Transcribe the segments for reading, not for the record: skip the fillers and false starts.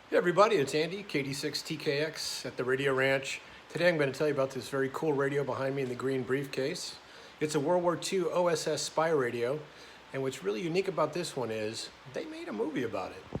Hey everybody, it's Andy, KD6TKX at the Radio Ranch. Today I'm going to tell you about this very cool radio behind me in the green briefcase. It's a World War II OSS spy radio, and what's really unique about this one is they made a movie about it.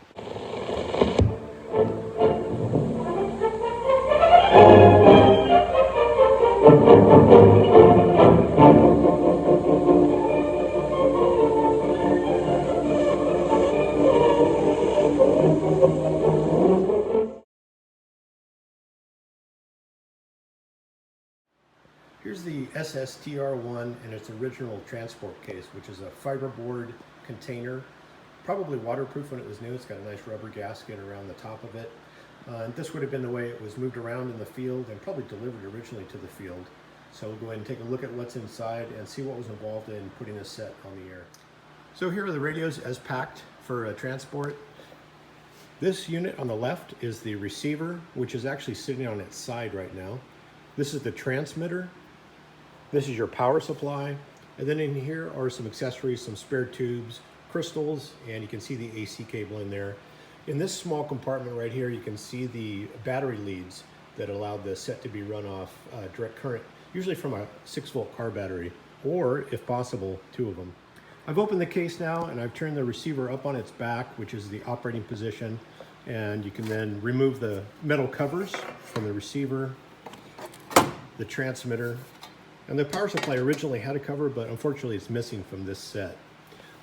Here's the SSTR-1 in its original transport case, which is a fiberboard container, probably waterproof when it was new. It's got a nice rubber gasket around the top of it. And this would have been the way it was moved around in the field and probably delivered originally to the field. So we'll go ahead and take a look at what's inside and see what was involved in putting this set on the air. So here are the radios as packed for transport. This unit on the left is the receiver, which is actually sitting on its side right now. This is the transmitter. This is your power supply, and then in here are some accessories, some spare tubes, crystals, and you can see the AC cable in there. In this small compartment right here, you can see the battery leads that allowed the set to be run off direct current, usually from a 6-volt car battery, or if possible, 2 of them. I've opened the case now and I've turned the receiver up on its back, which is the operating position, and you can then remove the metal covers from the receiver, the transmitter, and the power supply originally had a cover, but unfortunately it's missing from this set.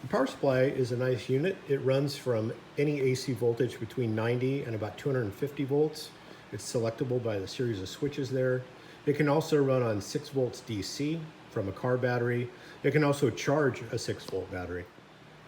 The power supply is a nice unit. It runs from any AC voltage between 90 and about 250 volts. It's selectable by the series of switches there. It can also run on 6 volts DC from a car battery. It can also charge a 6-volt battery.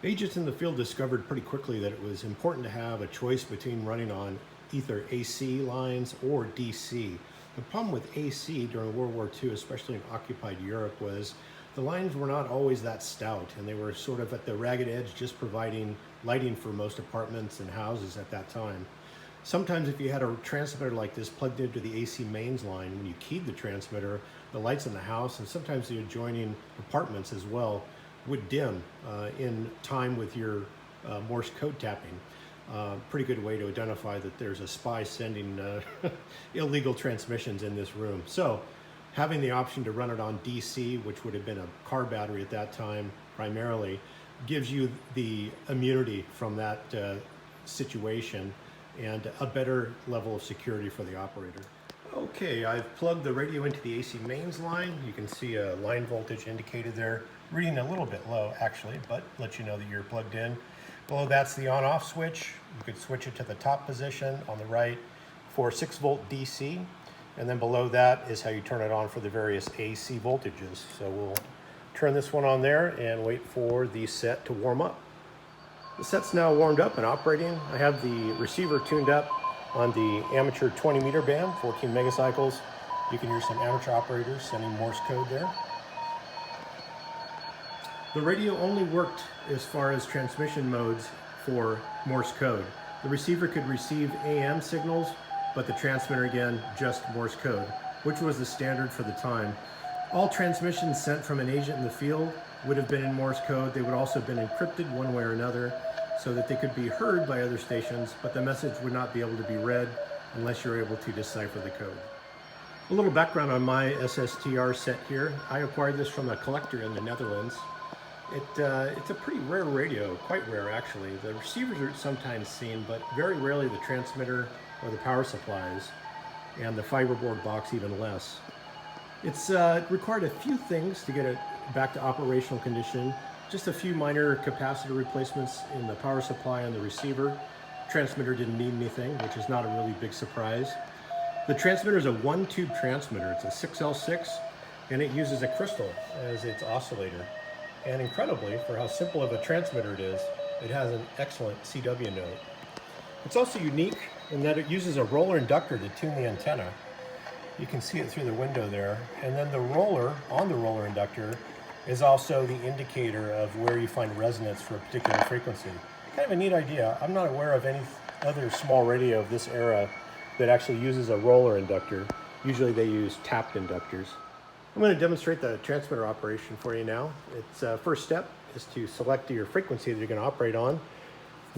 Agents in the field discovered pretty quickly that it was important to have a choice between running on either AC lines or DC. The problem with AC during World War II, especially in occupied Europe, was the lines were not always that stout, and they were sort of at the ragged edge, just providing lighting for most apartments and houses at that time. Sometimes if you had a transmitter like this plugged into the AC mains line, when you keyed the transmitter, the lights in the house and sometimes the adjoining apartments as well would dim in time with your Morse code tapping. Pretty good way to identify that there's a spy sending illegal transmissions in this room. So having the option to run it on DC, which would have been a car battery at that time primarily, gives you the immunity from that situation and a better level of security for the operator. Okay, I've plugged the radio into the AC mains line. You can see a line voltage indicated there, reading a little bit low actually, but let you know that you're plugged in. Below that's the on-off switch. You could switch it to the top position on the right for 6-volt DC, and then below that is how you turn it on for the various AC voltages. So we'll turn this one on there and wait for the set to warm up. The set's now warmed up and operating. I have the receiver tuned up on the amateur 20 meter band, 14 megacycles. You can hear some amateur operators sending Morse code there. The radio only worked as far as transmission modes for Morse code. The receiver could receive AM signals, but the transmitter, again, just Morse code, which was the standard for the time. All transmissions sent from an agent in the field would have been in Morse code. They would also have been encrypted one way or another so that they could be heard by other stations, but the message would not be able to be read unless you're able to decipher the code. A little background on my SSTR set here. I acquired this from a collector in the Netherlands. It's a pretty rare radio, quite rare actually. The receivers are sometimes seen, but very rarely the transmitter or the power supplies, and the fiberboard box even less. It's required a few things to get it back to operational condition. Just a few minor capacitor replacements in the power supply and the receiver. Transmitter didn't need anything, which is not a really big surprise. The transmitter is a 1-tube transmitter. It's a 6L6, and it uses a crystal as its oscillator. And incredibly, for how simple of a transmitter it is, it has an excellent CW note. It's also unique in that it uses a roller inductor to tune the antenna. You can see it through the window there. And then the roller on the roller inductor is also the indicator of where you find resonance for a particular frequency. Kind of a neat idea. I'm not aware of any other small radio of this era that actually uses a roller inductor. Usually they use tapped inductors. I'm going to demonstrate the transmitter operation for you now. Its first step is to select your frequency that you're going to operate on.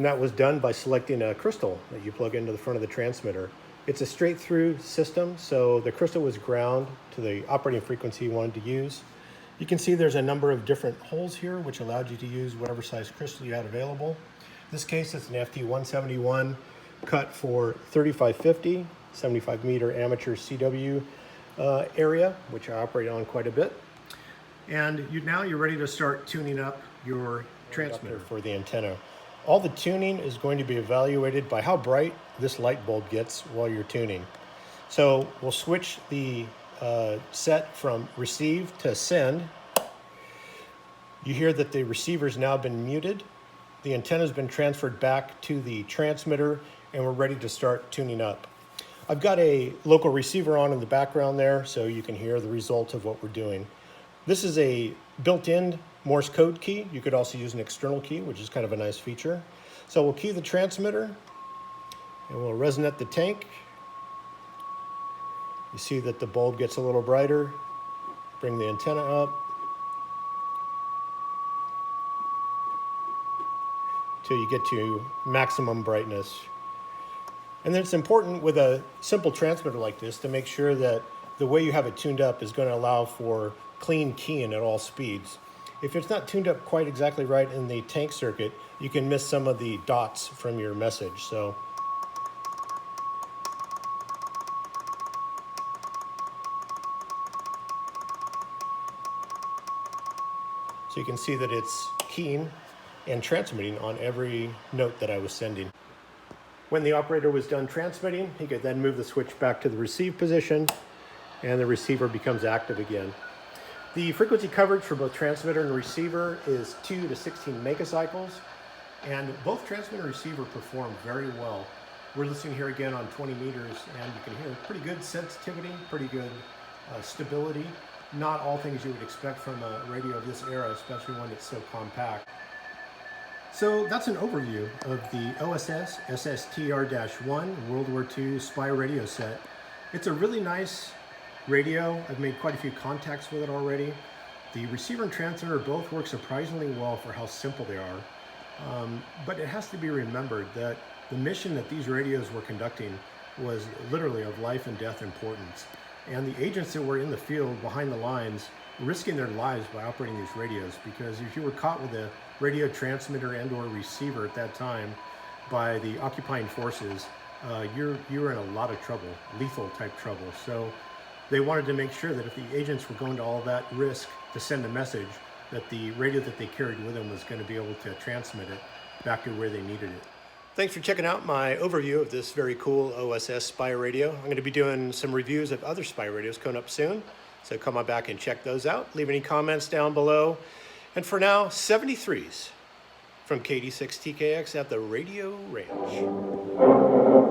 And that was done by selecting a crystal that you plug into the front of the transmitter. It's a straight through system, so the crystal was ground to the operating frequency you wanted to use. You can see there's a number of different holes here, which allowed you to use whatever size crystal you had available. In this case, it's an FT171 cut for 3550, 75 meter amateur CW area, which I operate on quite a bit. And now you're ready to start tuning up your transmitter for the antenna. All the tuning is going to be evaluated by how bright this light bulb gets while you're tuning. So we'll switch the set from receive to send. You hear that the receiver's now been muted. The antenna's been transferred back to the transmitter, and we're ready to start tuning up. I've got a local receiver on in the background there, so you can hear the result of what we're doing. This is a built-in Morse code key. You could also use an external key, which is kind of a nice feature. So we'll key the transmitter, and we'll resonate the tank. You see that the bulb gets a little brighter. Bring the antenna up till you get to maximum brightness. And then it's important with a simple transmitter like this to make sure that the way you have it tuned up is going to allow for clean keying at all speeds. If it's not tuned up quite exactly right in the tank circuit, you can miss some of the dots from your message. So you can see that it's keying and transmitting on every note that I was sending. When the operator was done transmitting, he could then move the switch back to the receive position, and the receiver becomes active again. The frequency coverage for both transmitter and receiver is 2 to 16 megacycles, and both transmitter and receiver perform very well. We're listening here again on 20 meters, and you can hear pretty good sensitivity, pretty good stability. Not all things you would expect from a radio of this era, especially one that's so compact. So that's an overview of the OSS SSTR-1 World War II spy radio set. It's a really nice radio. I've made quite a few contacts with it already. The receiver and transmitter both work surprisingly well for how simple they are. But it has to be remembered that the mission that these radios were conducting was literally of life and death importance. And the agents that were in the field behind the lines risking their lives by operating these radios, because if you were caught with a radio transmitter and or receiver at that time by the occupying forces, you're in a lot of trouble, lethal type trouble. So they wanted to make sure that if the agents were going to all that risk to send a message, that the radio that they carried with them was going to be able to transmit it back to where they needed it. Thanks for checking out my overview of this very cool OSS spy radio. I'm going to be doing some reviews of other spy radios coming up soon, so come on back and check those out. Leave any comments down below. And for now, 73s from KD6TKX at the Radio Ranch.